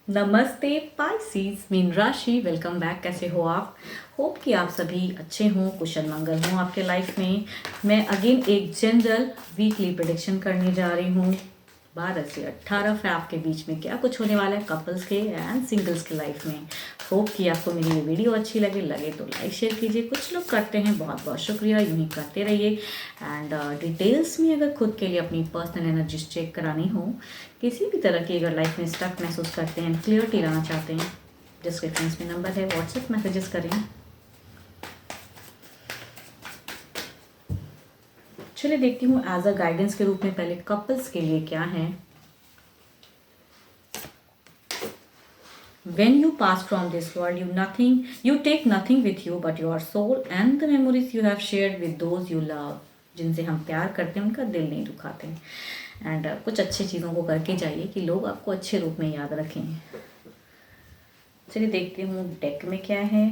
नमस्ते Pisces mean राशि, welcome back. कैसे हो आप? होप कि आप सभी अच्छे हों, कुशल मंगल हों आपके लाइफ में। मैं अगेन एक जनरल वीकली प्रेडिक्शन करने जा रही हूँ। 12 से 18 फैब के बीच में क्या कुछ होने वाला है कपल्स के एंड सिंगल्स के लाइफ में। होप कि आपको मेरी ये वीडियो अच्छी लगे तो लाइक शेयर कीजिए। कुछ लोग करते हैं, बहुत बहुत शुक्रिया, यूँ ही करते रहिए। एंड डिटेल्स में अगर खुद के लिए अपनी पर्सनल एनर्जीज चेक करानी हो, किसी भी तरह की अगर लाइफ में स्टक महसूस करते हैं, क्लियरिटी लाना चाहते हैं, डिस्क्रिप्शन में नंबर है, व्हाट्सएप मैसेजेस करें। चलिए देखती हूँ एज अ गाइडेंस के रूप में पहले कपल्स के लिए क्या है। When you pass from this world, you take nothing with you but your soul and the memories you have shared with those you love. जिनसे हम प्यार करते हैं उनका दिल नहीं दुखाते। एंड कुछ अच्छी चीज़ों को करके जाइए कि लोग आपको अच्छे रूप में याद रखें। चलिए देखती हूँ डेक में क्या है।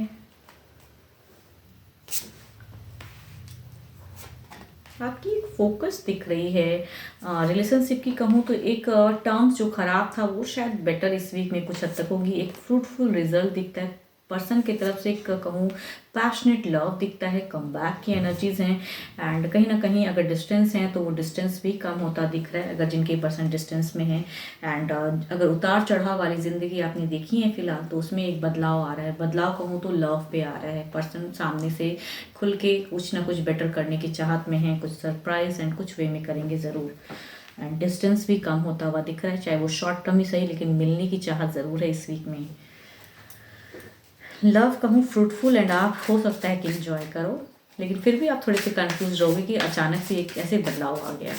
आपकी एक फोकस दिख रही है। रिलेशनशिप की कहूँ तो एक टर्म्स जो ख़राब था वो शायद बेटर इस वीक में कुछ हद तक होगी। एक फ्रूटफुल रिजल्ट दिखता है पर्सन की तरफ से। एक कहूँ पैशनेट लव दिखता है, कम बैक की एनर्जीज हैं। एंड कहीं ना कहीं अगर डिस्टेंस है तो वो डिस्टेंस भी कम होता दिख रहा है अगर जिनके पर्सन डिस्टेंस में है। एंड अगर उतार चढ़ाव वाली ज़िंदगी आपने देखी है फिलहाल तो उसमें एक बदलाव आ रहा है। बदलाव कहूँ तो लव पे आ रहा है। पर्सन सामने से खुल के कुछ ना कुछ बेटर करने की चाहत में है, कुछ सरप्राइज एंड कुछ वे में करेंगे ज़रूर। एंड डिस्टेंस भी कम होता हुआ दिख रहा है, चाहे वो शॉर्ट टर्म ही सही, लेकिन मिलने की चाहत ज़रूर है इस वीक में। लव कहूँ फ्रूटफुल एंड आप हो सकता है कि इंजॉय करो, लेकिन फिर भी आप थोड़े से कंफ्यूज रहोगे कि अचानक से एक ऐसे बदलाव आ गया।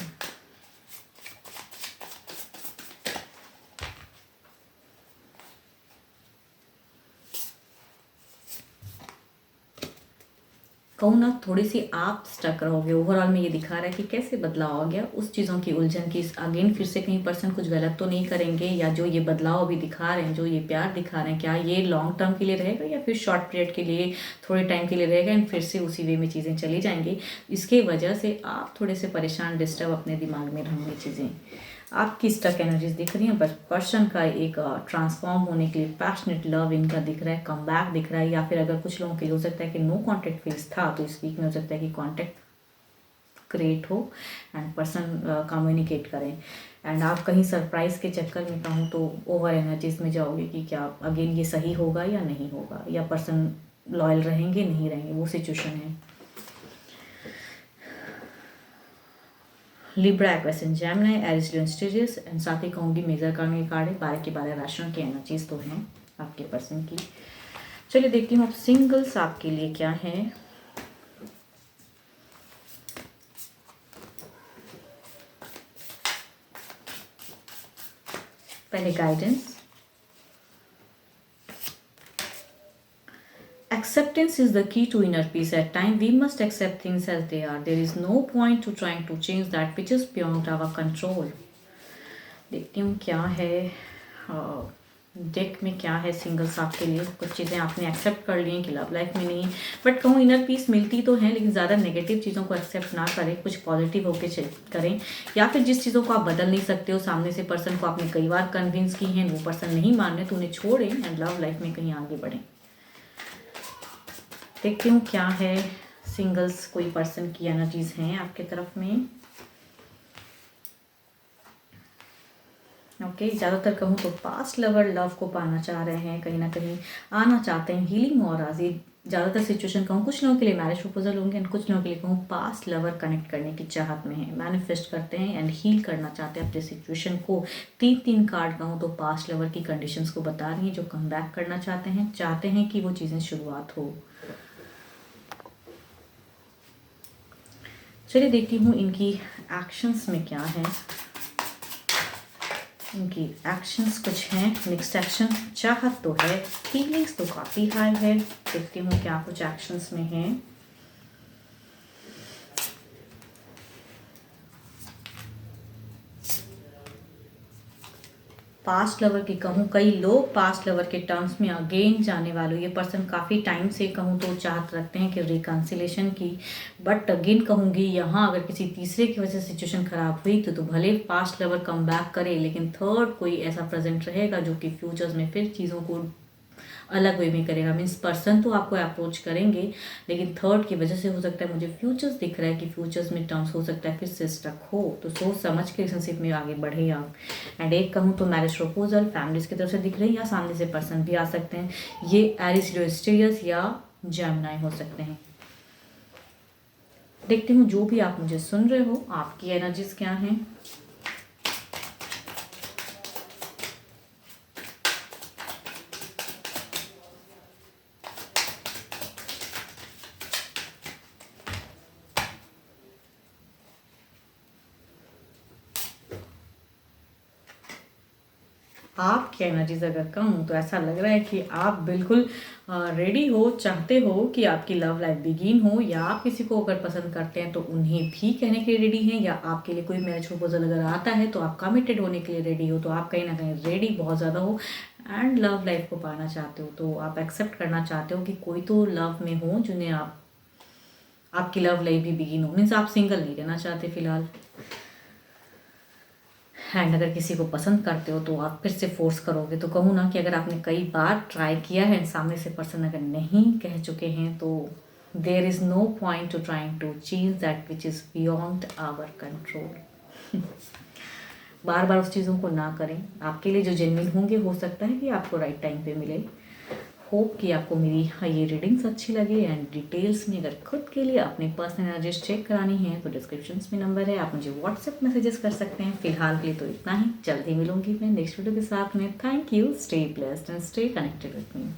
कहूँ ना थोड़ी सी आप स्टक रहोगे। ओवरऑल में ये दिखा रहा है कि कैसे बदलाव आ गया, उस चीज़ों की उलझन की। अगेन फिर से कहीं पर्सन कुछ गलत तो नहीं करेंगे, या जो ये बदलाव अभी दिखा रहे हैं, जो ये प्यार दिखा रहे हैं, क्या ये लॉन्ग टर्म के लिए रहेगा या फिर शॉर्ट पीरियड के लिए थोड़े टाइम के लिए रहेगा एंड फिर से उसी वे में चीज़ें चली जाएंगी। इसके वजह से आप थोड़े से परेशान, डिस्टर्ब अपने दिमाग में रहेंगे चीज़ें। आपकी स्टक एनर्जीज दिख रही हैं, बस पर्सन का एक ट्रांसफॉर्म होने के लिए पैशनेट लव इनका दिख रहा है, कम बैक दिख रहा है। या फिर अगर कुछ लोगों के लिए हो सकता है कि नो कॉन्टेक्ट फेज था तो इस वीक में हो सकता है कि कॉन्टेक्ट क्रिएट हो एंड पर्सन कम्युनिकेट करें। एंड आप कहीं सरप्राइज के चक्कर में कहूँ तो ओवर एनर्जीज में जाओगे कि क्या अगेन ये सही होगा या नहीं होगा, या पर्सन लॉयल रहेंगे नहीं रहेंगे, वो सिचुएशन है। Libra, Aquarius and Gemini, Aries, Leo, Sagittarius and साथ ही कहूँगी मेजर कार्ड कार्ड है। 12 के 12 राशियों की एनर्जीज तो हैं आपके पर्सन की। चलिए देखती हूँ अब सिंगल्स आपके लिए क्या है। पहले guidance. Acceptance is the key to inner peace. At times, we must accept things as they are. There is no point to trying to change that which is beyond our control. देखती हूँ क्या है deck में, क्या है singles आपके लिए। कुछ चीज़ें आपने एक्सेप्ट कर ली हैं कि लव लाइफ में नहीं, बट कहूँ इनर पीस मिलती तो है, लेकिन ज़्यादा नेगेटिव चीज़ों को एक्सेप्ट ना करें, कुछ पॉजिटिव होके करें। या फिर जिस चीज़ों को आप बदल नहीं सकते हो, सामने से पर्सन को आपने कई बार कन्विंस की हैं, वो पर्सन नहीं मान रहे तो उन्हें छोड़ें एंड लव लाइफ में कहीं आगे बढ़ें। देखती हूँ क्या है सिंगल्स, कोई पर्सन की एनर्जीज हैं आपके तरफ में। ओके, ज़्यादातर कहूँ तो पास्ट लवर लव को पाना चाह रहे हैं, कहीं ना कहीं आना चाहते हैं, हीलिंग और आजी। ज़्यादातर सिचुएशन कहूँ कुछ लोगों के लिए मैरिज प्रपोजल होंगे एंड कुछ लोगों के लिए कहूँ पास्ट लवर कनेक्ट करने की चाहत में है, मैनिफेस्ट करते हैं एंड हील करना चाहते हैं अपने सिचुएशन को। 3 कार्ड कहूँ तो पास्ट लवर की कंडीशंस को बता रही हैं, जो कम बैक करना चाहते हैं कि वो चीज़ें शुरुआत हो। चलिए देखती हूँ इनकी एक्शंस में क्या है। इनकी एक्शंस कुछ हैं, नेक्स्ट एक्शन चाहत तो है, फीलिंग्स तो काफ़ी हाई है। देखती हूँ क्या कुछ एक्शंस में है। पास्ट लवर की कहूँ, कई लोग पास्ट लवर के टर्म्स में अगेन जाने वाले हो। ये पर्सन काफ़ी टाइम से कहूँ तो चाहत रखते हैं कि रिकन्सिलेशन की, बट अगेन कहूँगी यहाँ अगर किसी तीसरे की वजह से सिचुएशन ख़राब हुई तो भले पास्ट लवर कम बैक करे, लेकिन थर्ड कोई ऐसा प्रेजेंट रहेगा जो कि फ्यूचर्स में फिर चीज़ों को अलग वे में करेगा। मीन्स पर्सन तो आपको अप्रोच करेंगे, लेकिन थर्ड की वजह से हो सकता है, मुझे फ्यूचर्स दिख रहा है कि फ्यूचर्स में टर्म्स हो सकता है फिर से स्टक हो, तो सोच समझ के रिलेशनशिप में आगे बढ़े आप। एंड एक कहूँ तो मैरिज प्रपोजल फैमिलीज की तरफ से दिख रही है, या सामने से पर्सन भी आ सकते हैं। ये एरिस लियो या जेमिनी हो सकते हैं। देखती हूँ जो भी आप मुझे सुन रहे हो आपकी एनर्जीज क्या हैं। आपकी एनर्जीज अगर कहूँ तो ऐसा लग रहा है कि आप बिल्कुल रेडी हो, चाहते हो कि आपकी लव लाइफ बिगिन हो, या आप किसी को अगर पसंद करते हैं तो उन्हें भी कहने के लिए रेडी हैं, या आपके लिए कोई मैरिज प्रपोजल अगर आता है तो आप कमिटेड होने के लिए रेडी हो। तो आप कहीं ना कहीं रेडी बहुत ज़्यादा हो एंड लव लाइफ को पाना चाहते हो। तो आप एक्सेप्ट करना चाहते हो कि कोई तो लव में हो जिन्हें आपकी लव लाइफ भी बिगिन हो। मीन्स आप सिंगल नहीं रहना चाहते फिलहाल। एंड अगर किसी को पसंद करते हो तो आप फिर से फोर्स करोगे। तो कहूँ ना कि अगर आपने कई बार ट्राई किया है, सामने से पर्सन अगर नहीं कह चुके हैं तो there is no point to trying to change that which is beyond our control. बार बार उस चीज़ों को ना करें। आपके लिए जो जेन्युइन होंगे हो सकता है कि आपको राइट टाइम पे मिले। होप कि आपको मेरी ये रीडिंग्स अच्छी लगे। एंड डिटेल्स में अगर खुद के लिए अपने पर्सनल एनर्जीज चेक करानी है तो डिस्क्रिप्शन में नंबर है, आप मुझे व्हाट्सएप मैसेजेस कर सकते हैं। फिलहाल के लिए तो इतना ही, जल्दी मिलूंगी मैं नेक्स्ट वीडियो के साथ में। Thank you, stay blessed and stay connected with me.